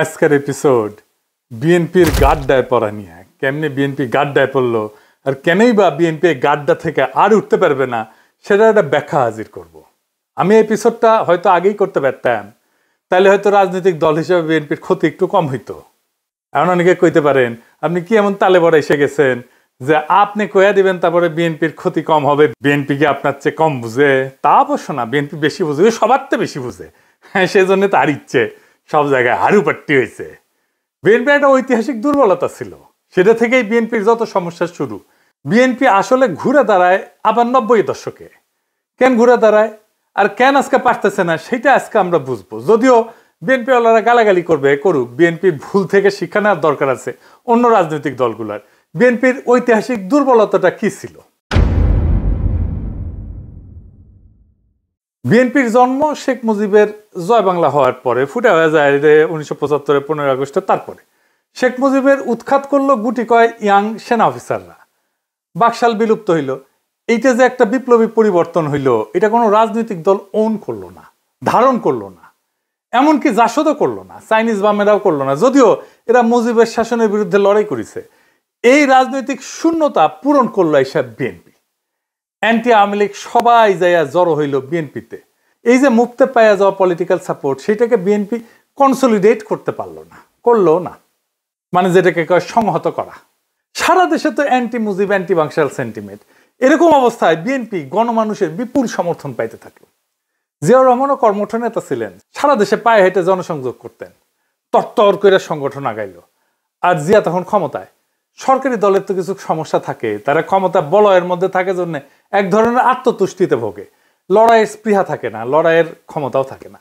আজকের এপিসোড বিএনপির গাড্ডায় পড়া নিয়ে। কেমনে বিএনপি গাড্ডায় পড়লো আর কেনই বা বিএনপি গাড্ডা থেকে আর উঠতে পারবে না, সেটা একটা ব্যাখ্যা হাজির করব। আমি এপিসোডটা হয়তো আগেই করতে পারতাম, তাহলে হয়তো রাজনৈতিক দল হিসেবে বিএনপির ক্ষতি একটু কম হইতো। এখন অনেকে কইতে পারেন, আপনি কি এমন তালে বড় এসে গেছেন যে আপনি কয়া দিবেন তারপরে বিএনপির ক্ষতি কম হবে? বিএনপি কি আপনার চেয়ে কম বুঝে? তা অবশ্য না, বিএনপি বেশি বুঝে, সবার তো বেশি বুঝে। হ্যাঁ, সেই জন্য তার ইচ্ছে সব জায়গায় হারুপাট্টি হয়েছে। বিএনপির একটা ঐতিহাসিক দুর্বলতা ছিল, সেটা থেকেই বিএনপির যত সমস্যা শুরু। বিএনপি আসলে ঘুরে দাঁড়ায় আবার 90 দশকে। কেন ঘুরে দাঁড়ায় আর কেন আজকে পারতেছে না, সেটা আজকে আমরা বুঝবো। যদিও বিএনপি ওয়ালারা গালাগালি করবে, করুক, বিএনপির ভুল থেকে শিক্ষা নেওয়ার দরকার আছে অন্য রাজনৈতিক দলগুলার। বিএনপির ঐতিহাসিক দুর্বলতাটা কি ছিল? বিএনপির জন্ম শেখ মুজিবের জয় বাংলা হওয়ার পরে, ফুটে হয়ে যায় 1975 15 আগস্টে। তারপরে শেখ মুজিবের উৎখাত করলো গুটি কয় ইয়াং সেনা অফিসাররা, বাকশাল বিলুপ্ত হইল। এইটা যে একটা বিপ্লবী পরিবর্তন হইল, এটা কোনো রাজনৈতিক দল ওন করলো না, ধারণ করলো না, এমনকি জাসদও করলো না, চাইনিজ বামেরাও করলো না, যদিও এরা মুজিবের শাসনের বিরুদ্ধে লড়াই করেছে। এই রাজনৈতিক শূন্যতা পূরণ করলো এইসব বিএনপি। অ্যান্টি আওয়ামী লীগ সবাই যাইয়া জড়ো হইল বিএনপিতে। এই যে মুক্তে পাইয়া যাওয়া পলিটিক্যাল সাপোর্ট, সেটাকে বিএনপি কনসলিডেট করতে পারলো না, করলো না, মানে যেটাকে কয় সংহত করা। সারা দেশে তো anti Mujib, anti Baksal sentiment. এরকম অবস্থায় বিএনপি গণমানুষের বিপুল সমর্থন পাইতে থাকলো। জিয়াউর রহমানও কর্মঠ নেতা ছিলেন, সারা দেশে পায়ে হেঁটে জনসংযোগ করতেন, তরতর করে সংগঠন আগাইল। আর জিয়া তখন ক্ষমতায়। সরকারি দলের তো কিছু সমস্যা থাকে, তারা ক্ষমতা বলয়ের মধ্যে থাকে জন্য এক ধরনের আত্মতুষ্টিতে ভোগে, লড়াইয়ের স্পৃহা থাকে না, লড়াইয়ের ক্ষমতাও থাকে না।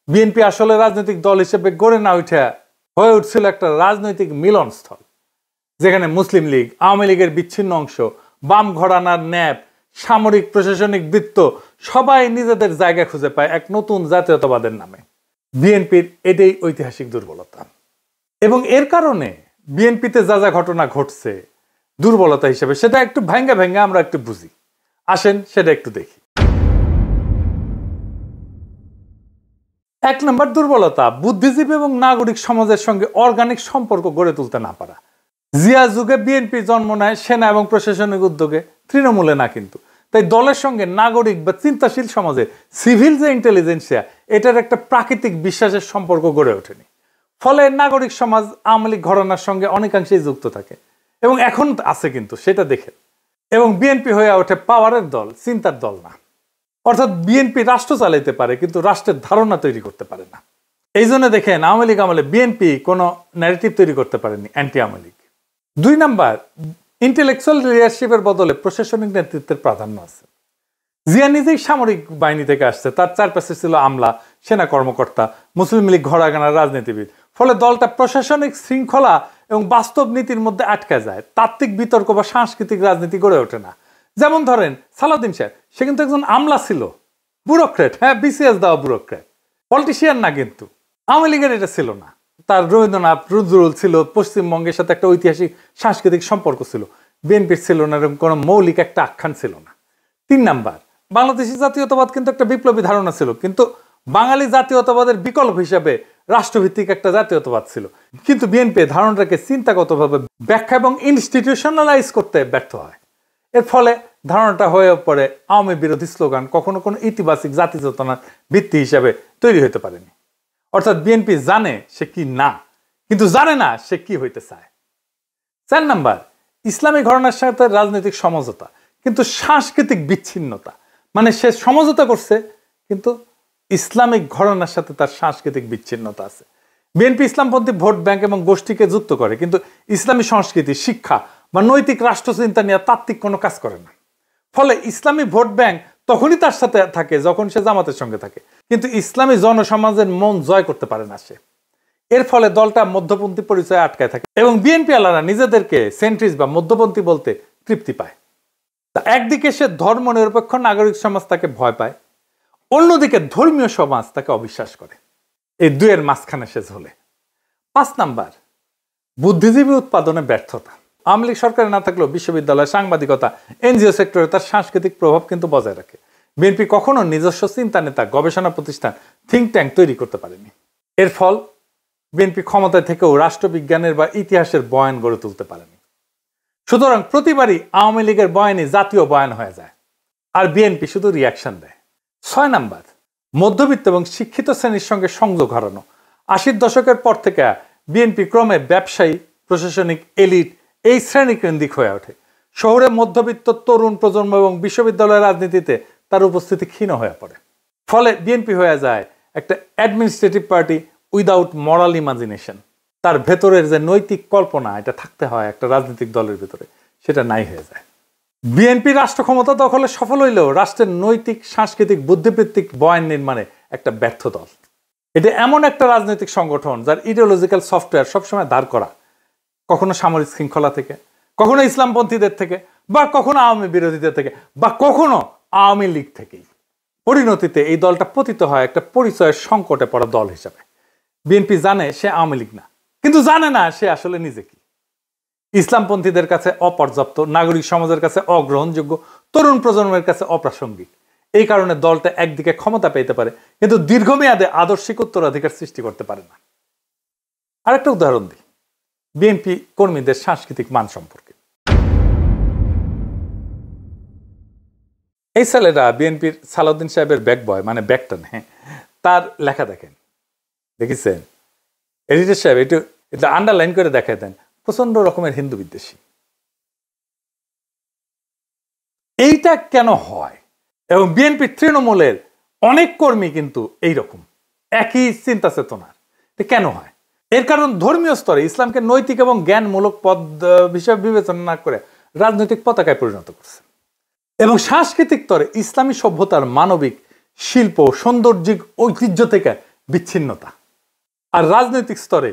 বিএনপি আসলে রাজনৈতিক দল হিসেবে গড়ে না উঠে হয়ে উঠছিল একটা রাজনৈতিক মিলনস্থল, যেখানে মুসলিম লীগ, আওয়ামী লীগের বিচ্ছিন্ন অংশ, বাম ঘরানার ন্যাপ, সামরিক প্রশাসনিক বৃত্ত সবাই নিজেদের জায়গা খুঁজে পায় এক নতুন জাতীয়তাবাদের নামে। বিএনপির এটাই ঐতিহাসিক দুর্বলতা, এবং এর কারণে বিএনপিতে যা যা ঘটনা ঘটছে দুর্বলতা হিসেবে, সেটা একটু ভেঙ্গা ভেঙ্গা আমরা একটু বুঝি। আসেন সেটা একটু দেখি। 1 নম্বর দুর্বলতা, বুদ্ধিজীবী এবং নাগরিক সমাজের সঙ্গে অর্গানিক সম্পর্ক গড়ে তুলতে না পারা। জিয়া যুগে বিএনপি জন্ম নেয় সেনা এবং প্রশাসনিক উদ্যোগে, তৃণমূলে না কিন্তু। তাই দলের সঙ্গে নাগরিক বা চিন্তাশীল সমাজে সিভিল যে ইন্টেলিজেন্সিয়া, এটার একটা প্রাকৃতিক বিশ্বাসের সম্পর্ক গড়ে ওঠেনি। ফলে নাগরিক সমাজ আওয়ামী লীগ ঘরানার সঙ্গে অনেকাংশেই যুক্ত থাকে, এবং এখন আছে কিন্তু, সেটা দেখে। এবং বিএনপি হয়ে ওঠে পাওয়ারের দল, চিন্তার দল না। অর্থাৎ বিএনপি রাষ্ট্র চালাইতে পারে কিন্তু রাষ্ট্রের ধারণা তৈরি করতে পারে না। এই জন্য দেখেন আওয়ামী লীগ আমলে বিএনপি কোনো ন্যারেটিভ তৈরি করতে পারেনি, anti Awami League. 2 number, intellectual লিডারশিপের বদলে প্রশাসনিক নেতৃত্বের প্রাধান্য আছে। জিয়া নিজেই সামরিক বাহিনী থেকে আসছে, তার চারপাশে ছিল আমলা, সেনা কর্মকর্তা, মুসলিম লীগ ঘরাগানার রাজনীতিবিদ। ফলে দলটা প্রশাসনিক শৃঙ্খলা এবং বাস্তব নীতির মধ্যে আটকা যায়, তাত্ত্বিক বিতর্ক বা সাংস্কৃতিক রাজনীতি গড়ে ওঠে না। যেমন ধরেন সালাউদ্দিন সাহেব, সে কিন্তু একজন আমলা ছিল, ব্যুরোক্রেট, হ্যাঁ, বিসিএস দেওয়া ব্যুরোক্রেট, পলিটিশিয়ান না। কিন্তু আওয়ামী লীগের এটা ছিল না। তার রবীন্দ্রনাথ, নজরুল ছিল, পশ্চিমবঙ্গের সাথে একটা ঐতিহাসিক সাংস্কৃতিক সম্পর্ক ছিল। বিএনপির ছিল না, এরকম কোনো মৌলিক একটা আখ্যান ছিল না। 3 নাম্বার, বাংলাদেশি জাতীয়তাবাদ কিন্তু একটা বিপ্লবী ধারণা ছিল, কিন্তু বাঙালি জাতীয়তাবাদের বিকল্প হিসাবে রাষ্ট্রভিত্তিক একটা জাতীয়তাবাদ ছিল। কিন্তু বিএনপি ধারণাটাকে চিন্তাগতভাবে ব্যাখ্যা এবং ইনস্টিটিউশনালাইজ করতে ব্যর্থ হয়। এর ফলে ধারণাটা হয়ে পড়ে আওয়ামী বিরোধী স্লোগান, কখনো কোনো ইতিবাচক জাতি চেতনার ভিত্তি হিসাবে তৈরি হতে পারেনি। অর্থাৎ বিএনপি জানে সে কি না, কিন্তু জানে না সে কি হইতে চায়। 4 নাম্বার, ইসলামী ঘরানার সাথে রাজনৈতিক সমঝোতা কিন্তু সাংস্কৃতিক বিচ্ছিন্নতা। মানে সে সমঝোতা করছে কিন্তু ইসলামিক ঘরানার সাথে তার সাংস্কৃতিক বিচ্ছিন্নতা আছে। বিএনপি ইসলামপন্থী ভোট ব্যাংক এবং গোষ্ঠীকে যুক্ত করে, কিন্তু ইসলামী সংস্কৃতি, শিক্ষা বা নৈতিক রাষ্ট্রচিন্তা নিয়ে তাত্ত্বিক কোনো কাজ করে না। ফলে ইসলামী ভোট ব্যাংক তখনই তার সাথে থাকে যখন সে জামাতের সঙ্গে থাকে, কিন্তু ইসলামী জনসমাজের মন জয় করতে পারে না সে। এর ফলে দলটা মধ্যপন্থী পরিচয়ে আটকায় থাকে, এবং বিএনপি আলারা নিজেদেরকে সেন্ট্রিস্ট বা মধ্যপন্থী বলতে তৃপ্তি পায়। একদিকে সে ধর্ম নিরপেক্ষ নাগরিক সমাজ তাকে ভয় পায়, অন্যদিকে ধর্মীয় সমাজ তাকে অবিশ্বাস করে। এই দুয়ের মাঝখানে সে ঝোলে। 5 নাম্বার, বুদ্ধিজীবী উৎপাদনে ব্যর্থতা। আওয়ামী লীগ সরকারে না থাকলেও বিশ্ববিদ্যালয়, সাংবাদিকতা, এনজিও সেক্টরে তার সাংস্কৃতিক প্রভাব কিন্তু বজায় রাখে। বিএনপি কখনো নিজস্ব চিন্তা নেতা, গবেষণা প্রতিষ্ঠান, থিঙ্ক ট্যাঙ্ক তৈরি করতে পারেনি। এর ফল বিএনপি ক্ষমতায় থেকেও রাষ্ট্রবিজ্ঞানের বা ইতিহাসের বয়ান গড়ে তুলতে পারেনি। সুতরাং প্রতিবারই আওয়ামী লীগের বয়ানই জাতীয় বয়ান হয়ে যায়, আর বিএনপি শুধু রিয়াকশন দেয়। 6 নাম্বার, মধ্যবিত্ত এবং শিক্ষিত শ্রেণীর সঙ্গে সংযোগ হারানো। 80-র দশকের পর থেকে বিএনপি ক্রমে ব্যবসায়ী, প্রশাসনিক এলিট এই শ্রেণী কেন্দ্রিক হয়ে ওঠে। শহরে মধ্যবিত্ত তরুণ প্রজন্ম এবং বিশ্ববিদ্যালয়ের রাজনীতিতে তার উপস্থিতি ক্ষীণ হয়ে পড়ে। ফলে বিএনপি হয়ে যায় একটা অ্যাডমিনিস্ট্রেটিভ পার্টি উইদাউট মরাল ইমাজিনেশন। তার ভেতরের যে নৈতিক কল্পনা এটা থাকতে হয় একটা রাজনৈতিক দলের ভেতরে, সেটা নাই হয়ে যায়। বিএনপি রাষ্ট্র ক্ষমতা দখলে সফল হইলেও রাষ্ট্রের নৈতিক, সাংস্কৃতিক, বুদ্ধিবৃত্তিক বয়ান নির্মাণে একটা ব্যর্থ দল। এটা এমন একটা রাজনৈতিক সংগঠন যার ইডিওলজিক্যাল সফটওয়্যার সবসময় দাঁড় করা, কখনো সামরিক শৃঙ্খলা থেকে, কখনো ইসলামপন্থীদের থেকে, বা কখনো আওয়ামী বিরোধীদের থেকে, বা কখনো আওয়ামী লীগ থেকেই। পরিণতিতে এই দলটা পতিত হয় একটা পরিচয়ের সংকটে পড়া দল হিসাবে। বিএনপি জানে সে আওয়ামী লীগ না, কিন্তু জানে না সে আসলে নিজে কি। ইসলামপন্থীদের কাছে অপর্যাপ্ত, নাগরিক সমাজের কাছে অগ্রহণযোগ্য, তরুণ প্রজন্মের কাছে অপ্রাসঙ্গিক। এই কারণে দলটা একদিকে ক্ষমতা পেতে পারে, কিন্তু দীর্ঘমেয়াদে আদর্শিক উত্তরাধিকার সৃষ্টি করতে পারে না। আরেকটা উদাহরণ দিই বিএনপি কর্মীদের সাংস্কৃতিক মান সম্পর্কে। এই ছেলেরা বিএনপির সালাউদ্দিন সাহেবের ব্যাক বয়, মানে ব্যাকটন, হ্যাঁ, তার লেখা দেখেন, দেখেছেন? এডিটর সাহেব এটা আন্ডারলাইন করে দেখায় দেন, প্রচন্ড রকমের হিন্দু বিদ্বেষী। এইটা কেন হয়? এবং বিএনপির তৃণমূলের অনেক কর্মী কিন্তু এইরকম একই চিন্তা চেতনার। কেন হয়? এর কারণ ধর্মীয় স্তরে ইসলামকে নৈতিক এবং জ্ঞানমূলক পদ হিসেবে বিবেচনা না করে রাজনৈতিক পতাকায় পরিণত করছে, এবং সাংস্কৃতিক স্তরে ইসলামী সভ্যতার মানবিক, শিল্প, সৌন্দর্যিক ঐতিহ্য থেকে বিচ্ছিন্নতা। আর রাজনৈতিক স্তরে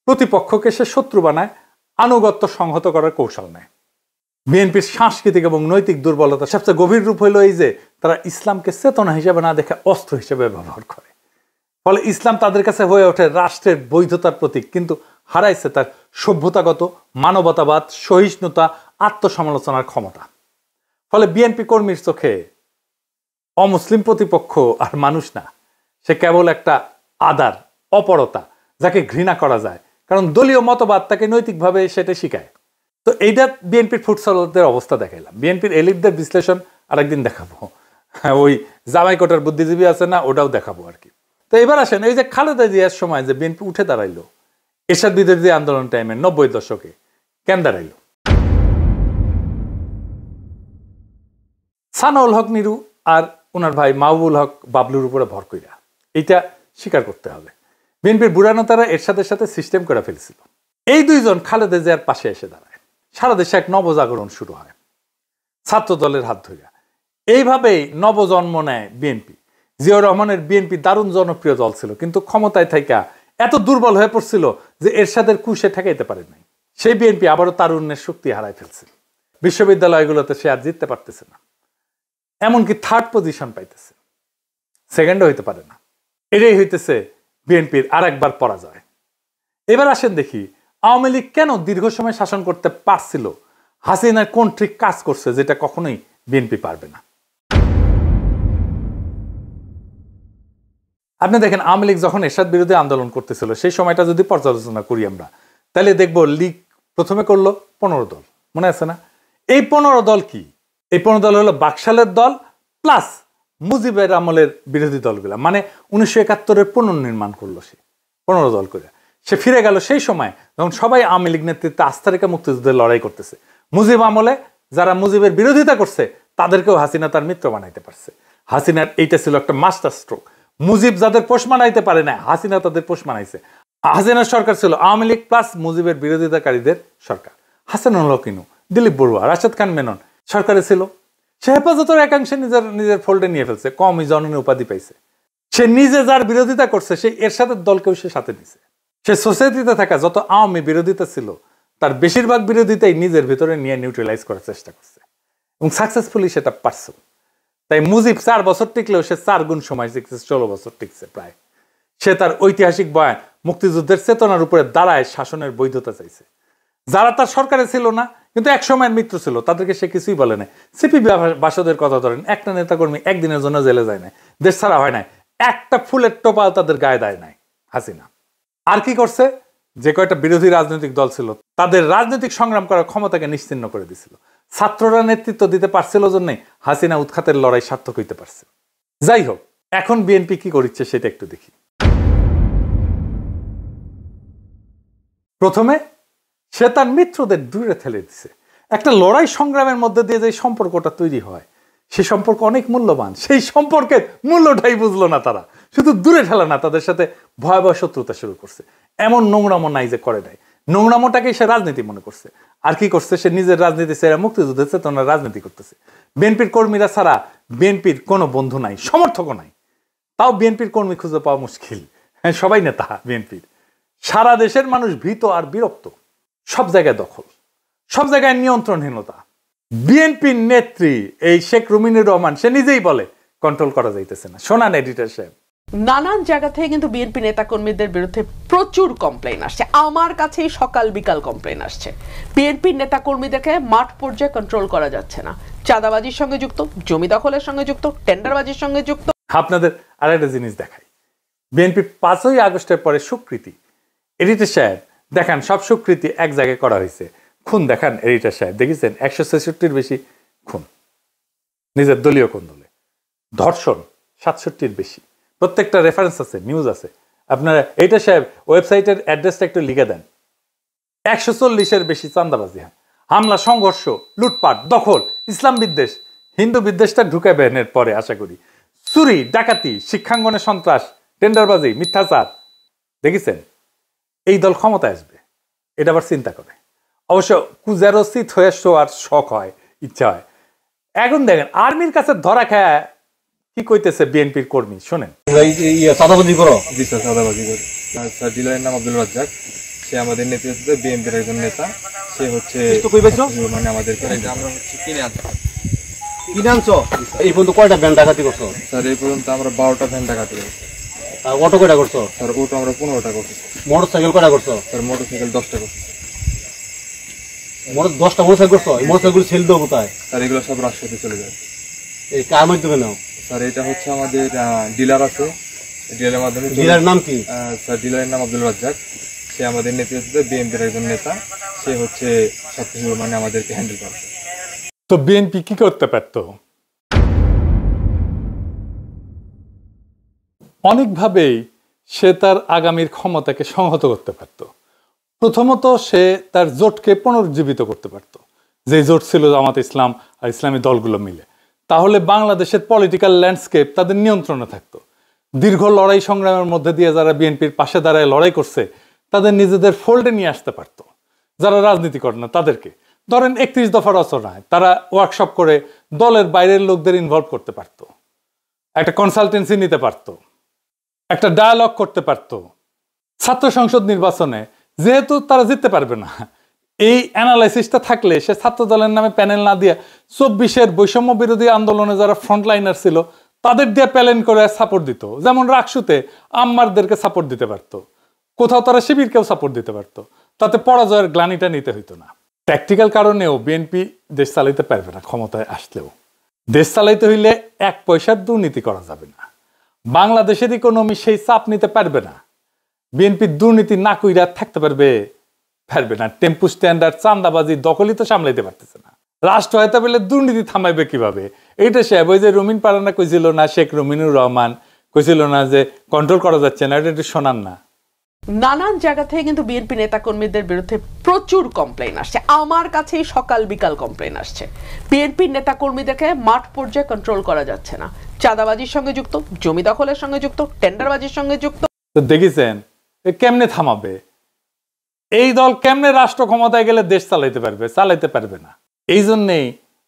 প্রতিপক্ষকে সে শত্রু বানায়, আনুগত্য সংহত করার কৌশল নেয়। বিএনপির সাংস্কৃতিক এবং নৈতিক দুর্বলতা সবচেয়ে গভীর রূপ হইল এই যে তারা ইসলামকে চেতনা হিসেবে না দেখে অস্ত্র হিসেবে ব্যবহার করে। ফলে ইসলাম তাদের কাছে হয়ে ওঠে রাষ্ট্রের বৈধতার প্রতীক, কিন্তু হারাইছে তার সভ্যতাগত, মানবতাবাদ, সহিষ্ণুতা, আত্মসমালোচনার ক্ষমতা। ফলে বিএনপি কর্মীর চোখে অমুসলিম প্রতিপক্ষ আর মানুষ না, সে কেবল একটা আদার, অপরতা, যাকে ঘৃণা করা যায়, কারণ দলীয় মতবাদ তাকে নৈতিকভাবে সেটা শিখায়। তো এইটা বিএনপির ফুটসলদের অবস্থা দেখাইলাম। বিএনপির এলিটদের বিশ্লেষণ আরেকদিন দেখাবো, ওই জামাই কোটার বুদ্ধিজীবী আছে না, ওটাও দেখাবো আর কি। তো এবার আসেন, এই যে খালেদা জিয়ার সময় যে বিএনপি উঠে দাঁড়াইলো এরশাদ বিরোধী আন্দোলন টাইমে 90 দশকে, কেন দাঁড়াইলো? সানাউল হক নিরু আর ওনার ভাই মাহবুবুল হক বাবলুর উপরে ভর কইরা, এইটা স্বীকার করতে হবে। বিএনপির বুড়ানোতারা এরশাদের সাথে সিস্টেম করে ফেলেছিল। এই দুইজন খালেদা জিয়ার পাশে এসে দাঁড়ায়, সারা দেশে এক নবজাগরণ শুরু হয় ছাত্র দলের হাত ধরে। এইভাবেই নবজন্ম নেয় বিএনপি। জিয়াউর রহমানের বিএনপি দারুণ জনপ্রিয় দল ছিল, কিন্তু ক্ষমতায় থাইকা এত দুর্বল হয়ে পড়ছিল যে এরশাদের কুশে ঠেকাইতে পারে নাই। সেই বিএনপি আবারও তারুণ্যের শক্তি হারাই ফেলছে। বিশ্ববিদ্যালয়গুলোতে সে আর জিততে পারতেছে না, এমনকি থার্ড পজিশন পাইতেছে, সেকেন্ডও হইতে পারে না। এটাই হইতেছে বিএনপির আর একবার পরাজয়। এবার আসেন দেখি আওয়ামী লীগ কেন দীর্ঘ সময় শাসন করতে পারছিল, হাসিনার কোন ট্রিক কাজ করছে যেটা কখনোই বিএনপি পারবে না। আপনি দেখেন, আওয়ামী লীগ যখন এরশাদ বিরোধী আন্দোলন করতেছিল সেই সময়টা যদি পর্যালোচনা করি আমরা, তাহলে দেখবো লীগ প্রথমে করলো 15 দল, মনে আছে না? এই 15 দল কি? এই 15 দল হলো বাকশালের দল প্লাস মুজিবের আমলের বিরোধী দলগুলা, মানে 1971-এর পুনর্নির্মাণ করলো সে 15 দল করে। সে ফিরে গেল সেই সময় যখন সবাই আওয়ামী লীগ নেতৃত্বে আস্থা রেখে মুক্তিযুদ্ধের লড়াই করতেছে। মুজিব আমলে যারা মুজিবের বিরোধিতা করছে তাদেরকেও হাসিনা তার মিত্র বানাইতে পারছে। হাসিনার এইটা ছিল একটা মাস্টার স্ট্রোক। মুজিব যাদের পোষ মানাইতে পারে না, হাসিনা তাদের পোষ মানাইছে। হাসিনার সরকার ছিল আওয়ামী লীগ প্লাস মুজিবের বিরোধিতাকারীদের সরকার। হাসানুল হক ইনু, দিলীপ বড়ুয়া, রাশেদ খান মেনন সরকারে ছিল। সে হেফাজতের একাংশে নিজের ফোল্ডে নিয়ে ফেলছে, কমই জননী উপাধি পাইছে। সে নিজে যার বিরোধিতা করছে সেই এরশাদের দলকেও সে সাথে নিছে। সে সোসাইটিতে থাকা যত আওয়ামী বিরোধিতা ছিল তার বেশিরভাগ বিরোধিতাই নিজের ভিতরে নিয়ে নিউট্রালাইজ করার চেষ্টা করছে, এবং সাকসেসফুলি সেটা পারছে। তাই মুজিব 4 বছর টিকলেও সে 4 গুণ সময় টিকছে, 16 বছর টিকছে প্রায়। সে তার ঐতিহাসিক বয়ান মুক্তিযুদ্ধের চেতনার উপরে দাঁড়ায় শাসনের বৈধতা চাইছে। যারা তার সরকারে ছিল না কিন্তু এক সময়ের মিত্র ছিল তাদেরকে সে কিছুই বলে নাই। সিপি বাসদের কথা ধরেন, একটা নেতাকর্মী একদিনের জন্য জেলে যায় নাই, দেশ ছাড়া হয় নাই, একটা ফুলের টোপাও তাদের গায়ে দেয় নাই হাসিনা। আর কি করছে, যে কয়টা বিরোধী রাজনৈতিক দল ছিল তাদের রাজনৈতিক সংগ্রাম করার ক্ষমতাকে নিশ্চিহ্ন করে দিছিল। ছাত্ররা নেতৃত্ব দিতে পারছিল জন্যই হাসিনা উৎখাতের লড়াই সার্থক হইতে পারছে। যাই হোক, এখন বিএনপি কি করছে সেটা একটু দেখি। প্রথমে সে তার মিত্রদের দূরে ঠেলে দিছে। একটা লড়াই সংগ্রামের মধ্যে দিয়ে যে সম্পর্কটা তৈরি হয়, সে সম্পর্ক অনেক মূল্যবান। সেই সম্পর্কের মূল্যটাই বুঝলো না তারা। শুধু দূরে ঠেলা না, তাদের সাথে ভয়াবহ শত্রুতা শুরু করছে। এমন নোংরামো নাই যে করে নাই, নোংরামোটাকেই সে রাজনীতি মনে করছে। আর কি করছে, সে নিজের রাজনীতি ছেড়ে মুক্তিযুদ্ধের চেতনার রাজনীতি করতেছে। বিএনপির কর্মীরা ছাড়া বিএনপির কোনো বন্ধু নাই, সমর্থকও নাই। তাও বিএনপির কর্মী খুঁজে পাওয়া মুশকিল। হ্যাঁ, সবাই নেতা বিএনপির। সারা দেশের মানুষ ভীত আর বিরক্ত। সব জায়গায় দখল, সব জায়গায় নিয়ন্ত্রণহীনতা। বিএনপির নেত্রী এই শেখ রুমিনুর রহমান সে নিজেই বলে কন্ট্রোল করা যাইতেছে না। শোনান এডিটর সাহেব। নানান জায়গা থেকে কিন্তু বিএনপি নেতা কর্মীদের বিরুদ্ধে প্রচুর কমপ্লেইন আসছে। আমার কাছেই সকাল বিকাল কমপ্লেইন আসছে। বিএনপির নেতা কর্মীদেরকে মাঠ পর্যায়ে কন্ট্রোল করা যাচ্ছে না। চাঁদাবাজির সঙ্গে যুক্ত, জমি দখলের সঙ্গে যুক্ত, টেন্ডারবাজির সঙ্গে যুক্ত। আপনাদের আর একটা জিনিস দেখাই। বিএনপি 5ই আগস্টের পরে স্বীকৃতি, এডিটর সাহেব দেখান সব স্বীকৃতি এক জায়গায় করা হয়েছে। খুন দেখান এডিটর সাহেব, দেখেছেন 166-র বেশি খুন নিজের দলীয় কোন দলে। ধর্ষণ 67-র বেশি। প্রত্যেকটা রেফারেন্স আছে, নিউজ আছে। আপনারা এডিটর সাহেব ওয়েবসাইটের অ্যাড্রেসটা একটু লিখে দেন। 140-এর বেশি চাঁদাবাজি, হামলা, সংঘর্ষ, লুটপাট, দখল, ইসলাম বিদ্বেষ, হিন্দু বিদ্বেষটা ঢুকাবেন এর পরে আশা করি। চুরি, ডাকাতি, শিক্ষাঙ্গনে সন্ত্রাস, টেন্ডারবাজি, মিথ্যাচার। দেখেছেন এই দল ক্ষমতায় আসবে, এটা আবার চিন্তা করে। অবশ্য কুজারোচিত হয়ে শোয়ার শখ হয়, ইচ্ছা হয়। এখন দেখেন আর্মির কাছে ধরা খায় কি কইতেছে বিএনপির কর্মী, শোনেন। চাঁদাবাজি করো? জি স্যার, চাঁদাবাজি করি। স্যার ডিলারের নাম আব্দুল রাজ্জাক, সে আমাদের নেতৃত্বে বিএনপির একজন নেতা। সে হচ্ছে মানে আমাদেরকে আমরা হচ্ছে কিনে আনছো। এই পর্যন্ত কয়টা ভ্যান ডাকাতি করছো? স্যার এই পর্যন্ত আমরা 12টা ভ্যান ডাকাতি করছি। আর অটো কয়টা করছো? স্যার অটো আমরা 15টা করছি। মোটর সাইকেল কয়টা করছো? স্যার মোটর সাইকেল 10টা করছি। 10টা মোটর সাইকেল করছো? এই মোটর সাইকেল সেল দেবো কোথায়? স্যার এগুলো সব রাজশাহীতে চলে যায়। এই কার মাধ্যমে নাও? স্যার এটা হচ্ছে আমাদের ডিলার আছে, ডিলারের মাধ্যমে। ডিলারের নাম কি? স্যার ডিলারের নাম আব্দুল রাজ্জাক, সে আমাদের নেতৃত্বে বিএনপির একজন নেতা। সে হচ্ছে সবকিছু মানে আমাদেরকে হ্যান্ডেল করে। তো বিএনপি কি করতে পারত? অনেকভাবেই সে তার আগামীর ক্ষমতাকে সংহত করতে পারত। প্রথমত সে তার জোটকে পুনরুজ্জীবিত করতে পারত, যে জোট ছিল জামাত ইসলাম আর ইসলামী দলগুলো মিলে। তাহলে বাংলাদেশের পলিটিক্যাল ল্যান্ডস্কেপ তাদের নিয়ন্ত্রণে থাকতো। দীর্ঘ লড়াই সংগ্রামের মধ্যে দিয়ে যারা বিএনপির পাশে দাঁড়ায় লড়াই করছে তাদের নিজেদের ফোল্ডে নিয়ে আসতে পারত। যারা রাজনীতি করে না তাদেরকে, ধরেন 31 দফা রচনায় তারা ওয়ার্কশপ করে দলের বাইরের লোকদের ইনভলভ করতে পারত, একটা কনসালটেন্সি নিতে পারত, একটা ডায়ালগ করতে পারত। ছাত্র সংসদ নির্বাচনে যেহেতু তারা জিততে পারবে না, এই অ্যানালাইসিসটা থাকলে সে ছাত্র দলের নামে প্যানেল না দিয়ে 24-এর বৈষম্য বিরোধী আন্দোলনে যারা ফ্রন্টলাইনার ছিল তাদের দিয়ে প্যানেল করে সাপোর্ট দিত। যেমন রাকসুতে আম্মারদেরকে সাপোর্ট দিতে পারত, কোথাও তারা শিবিরকেও সাপোর্ট দিতে পারত। তাতে পরাজয়ের গ্লানিটা নিতে হইতো না। প্র্যাকটিক্যাল কারণেও বিএনপি দেশ চালাইতে পারবে না। ক্ষমতায় আসলেও দেশ চালাইতে হইলে 1 পয়সার দুর্নীতি করা যাবে না। বাংলাদেশের ইকোনমি সেই চাপ নিতে পারবে না। বিএনপির দুর্নীতি না কইরা থাকতে পারবে না। টেম্পু স্ট্যান্ডার্ড, চাঁদাবাজি, দখলই তো সামলাইতে পারতেছে না। রাষ্ট্র হয়তো বলে দুর্নীতি থামাইবে কিভাবে? এইটা সে ওই যে রুমিন পারানা কইছিল না, শেখ রুমিনুর রহমান কইছিল না যে কন্ট্রোল করা যাচ্ছে না, এটা একটু শোনান না। নানান জায়গা থেকে কিন্তু বিএনপি নেতা কর্মীদের বিরুদ্ধে প্রচুর কমপ্লেইন আসছে। আমার কাছেই সকাল বিকাল কমপ্লেইন আসছে। বিএনপির নেতা কর্মীদেরকে মাঠ পর্যায়ে কন্ট্রোল করা যাচ্ছে না। চাঁদাবাজির সঙ্গে যুক্ত, জমি দখলের সঙ্গে যুক্ত, টেন্ডারবাজির সঙ্গে যুক্ত। তো দেখেছেন কেমনে থামাবে? এই দল কেমনে রাষ্ট্র ক্ষমতায় গেলে দেশ চালাইতে পারবে না। এই জন্যেই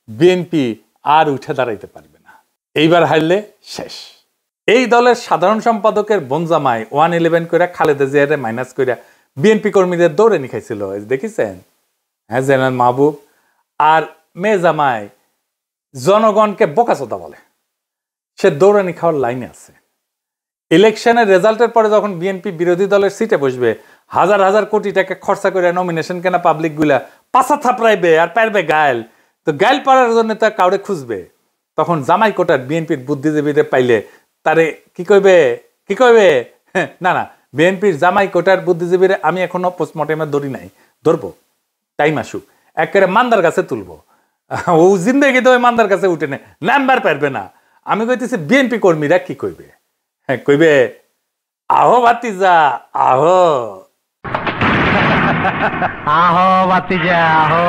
বিএনপি আর উঠে দাঁড়াইতে পারবে না। এইবার হারলে শেষ। এই দলের সাধারণ সম্পাদকের বনজামাই 111 করে খালেদা জিয়ারে মাইনাস করে বিএনপি কর্মীদের দৌড়ে নিখাইছিল, দেখেছেন? হ্যাঁ, জেনারেল মাহবুব আর মেয়ে জামাই জনগণকে বোকাচোদা বলে। সে দৌড়ানি খাওয়ার লাইনে আছে। ইলেকশনের রেজাল্টের পরে যখন বিএনপি বিরোধী দলের সিটে বসবে, হাজার হাজার কোটি টাকা খরচা করে নমিনেশন কেনা পাবলিক গুলা পাছা থাপড়াইবে আর পারবে গায়েল। তো গায়েল পাড়ার জন্য তা কাউরে খুঁজবে। তখন জামাই কোটার বিএনপির বুদ্ধিজীবীদের পাইলে তারে কি কইবে? না বিএনপির জামাই কোটার বুদ্ধিজীবীরা আমি এখনো পোস্টমর্টেমে ধরি নাই, ধরবো, টাইম আসুক, একেবারে মান্দার কাছে তুলবো। ও জিন্দেগি তো ওই মান্দার কাছে উঠে নেই, নাম্বার পারবে না। আমি কইতেছি বিএনপি কর্মীরা কি কইবে? হ্যাঁ, কইবে আহো ভাতিজা আহো, আহো বাতিজা আহো।